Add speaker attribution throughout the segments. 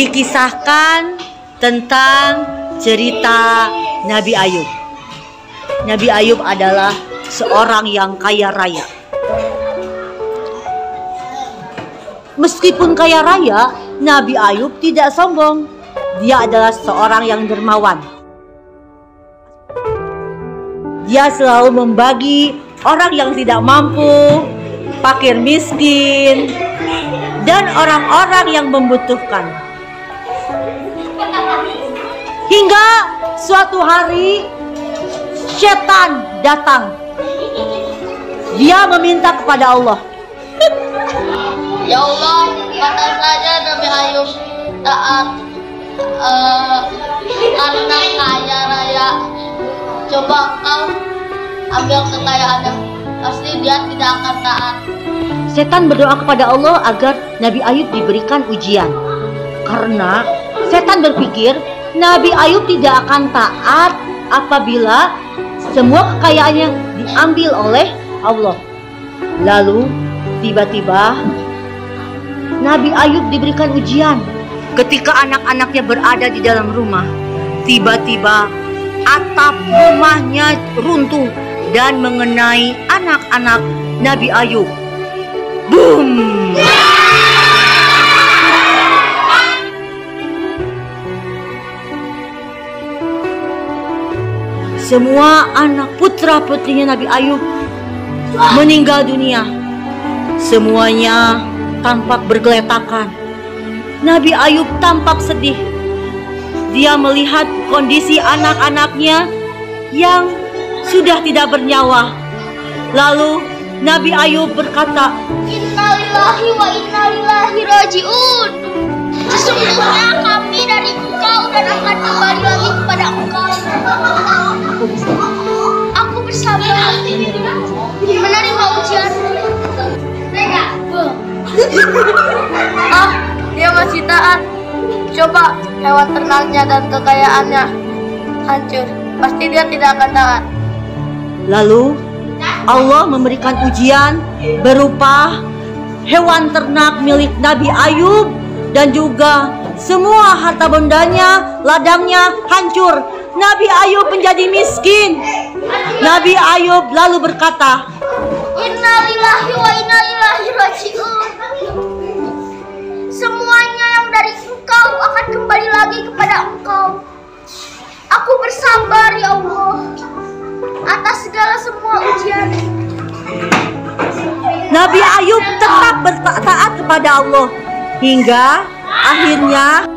Speaker 1: dikisahkan tentang cerita Nabi Ayub. Nabi Ayub adalah seorang yang kaya raya. Meskipun kaya raya, Nabi Ayub tidak sombong. Dia adalah seorang yang dermawan. Dia selalu membagi orang yang tidak mampu, fakir miskin, dan orang-orang yang membutuhkan. Hingga suatu hari setan datang. Dia meminta kepada Allah,
Speaker 2: "Ya Allah, kata saja Nabi Ayub taat karena kaya raya. Coba kau ambil kekayaannya, pasti dia tidak akan taat."
Speaker 1: Setan berdoa kepada Allah agar Nabi Ayub diberikan ujian. Karena setan berpikir Nabi Ayub tidak akan taat apabila semua kekayaannya diambil oleh Allah. Lalu tiba-tiba Nabi Ayub diberikan ujian. Ketika anak-anaknya berada di dalam rumah, tiba-tiba atap rumahnya runtuh dan mengenai anak-anak Nabi Ayub. Boom! Semua anak putra-putrinya Nabi Ayub meninggal dunia. Semuanya tampak bergeletakan. Nabi Ayub tampak sedih. Dia melihat kondisi anak-anaknya yang sudah tidak bernyawa. Lalu Nabi Ayub berkata,
Speaker 2: "Innalillahi wa inna ilaihi raji'un. Sesungguhnya kami dari Engkau dan akan kembali lagi kepada Engkau. Aku bersabar menerima ujian." Dia masih taat. Coba hewan ternaknya dan kekayaannya hancur, pasti dia tidak akan taat.
Speaker 1: Lalu Allah memberikan ujian berupa hewan ternak milik Nabi Ayub dan juga semua harta bendanya, ladangnya hancur. Nabi Ayub menjadi miskin. Nabi Ayub lalu berkata,
Speaker 2: "Innalillahi wa inna ilaihi raji'un. Semuanya yang dari Engkau akan kembali lagi kepada Engkau. Aku bersabar ya Allah atas segala semua ujian."
Speaker 1: Nabi Ayub tetap bertaat kepada Allah hingga akhirnya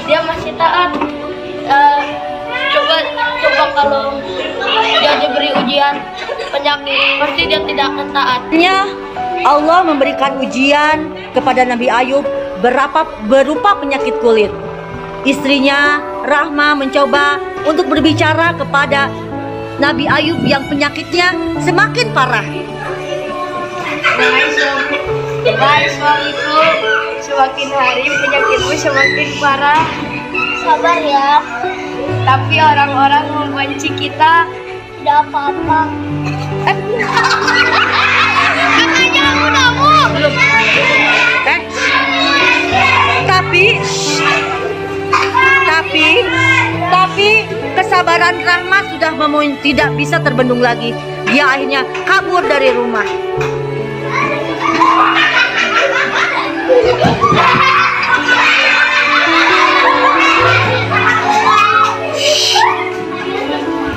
Speaker 2: dia masih taat. Coba kalau dia diberi ujian penyakit, pasti dia tidak akan taat.
Speaker 1: Allah memberikan ujian kepada Nabi Ayub berupa penyakit kulit. Istrinya Rahma mencoba untuk berbicara kepada Nabi Ayub yang penyakitnya semakin parah.
Speaker 2: Wahai suamiku, semakin hari penyakitmu semakin parah. Sabar ya. Tapi orang-orang membenci kita. Tidak apa-apa. Katanya udamu.
Speaker 1: Belum. Tapi kesabaran Rahma sudah tidak bisa terbendung lagi. Dia akhirnya kabur dari rumah.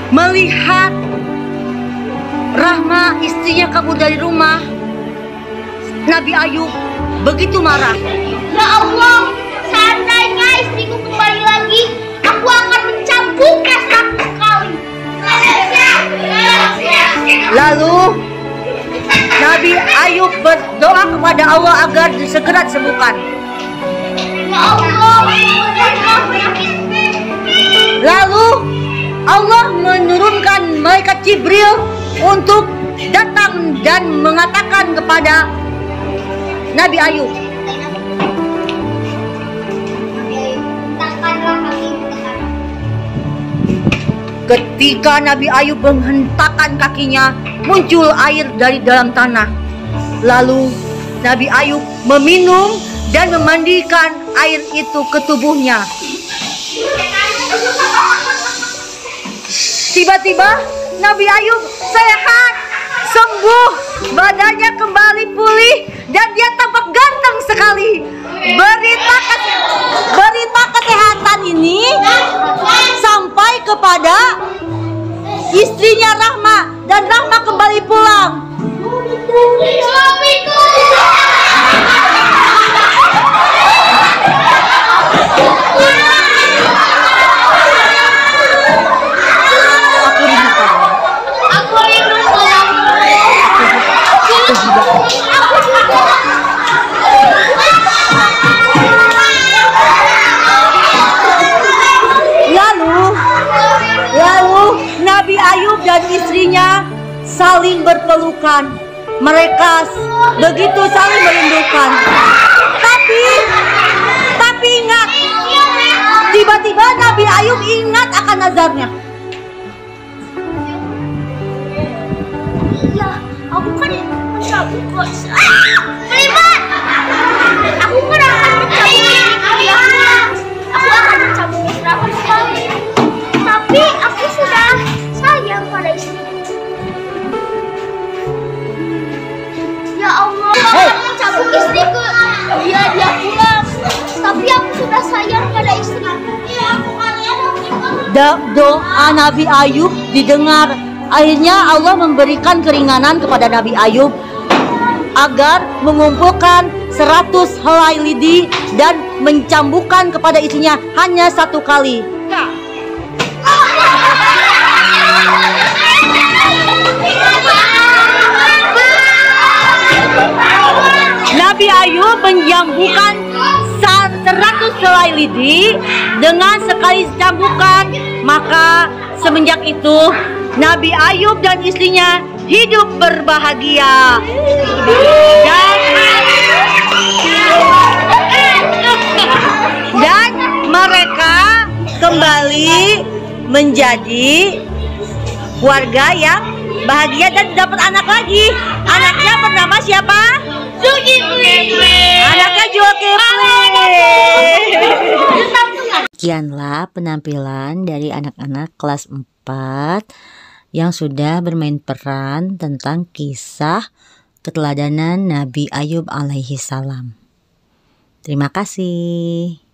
Speaker 1: Melihat Rahma istrinya kabur dari rumah, Nabi Ayub begitu marah.
Speaker 2: Ya Allah, seandainya istriku kembali lagi, aku akan mencambuknya 100 kali.
Speaker 1: Lalu Nabi Ayub berdoa kepada Allah agar segera disembuhkan.
Speaker 2: Ya Allah, penyakit.
Speaker 1: Lalu Allah menurunkan malaikat Jibril untuk datang dan mengatakan kepada Nabi Ayub, ketika Nabi Ayub menghentakkan kakinya, muncul air dari dalam tanah. Lalu Nabi Ayub meminum dan memandikan air itu ke tubuhnya. Tiba-tiba Nabi Ayub sehat, sembuh, badannya kembali pulih, dan dia tampak ganteng sekali. Berita kesehatan ini sampai kepada istrinya Rahma, dan Rahma kembali pulang. Lalu Nabi Ayub dan istrinya saling berpelukan. Mereka begitu saling merindukan. Tapi ingat, tiba-tiba Nabi Ayub ingat akan nazarnya.
Speaker 2: Iya, aku kan mencabut bos. Ribet! Aku kan akan mencabut ya. Aku akan mencabut beberapa kali. Tapi aku sudah sayang pada istriku. Ya Allah, aku akan mencabut istriku. Dia pulang. Tapi aku sudah sayang pada istriku.
Speaker 1: Doa Nabi Ayub didengar. Akhirnya Allah memberikan keringanan kepada Nabi Ayub agar mengumpulkan 100 helai lidi dan mencambukkan kepada istrinya hanya 1 kali. Nabi Ayub menyambukkan 100 helai lidi dengan sekali cambukan. Maka semenjak itu Nabi Ayub dan istrinya hidup berbahagia dan mereka kembali menjadi warga yang bahagia dan dapat anak lagi. Anaknya bernama siapa? Zulkifli. Anaknya Zulkifli. Sekianlah penampilan dari anak-anak kelas 4 yang sudah bermain peran tentang kisah keteladanan Nabi Ayub alaihi salam. Terima kasih.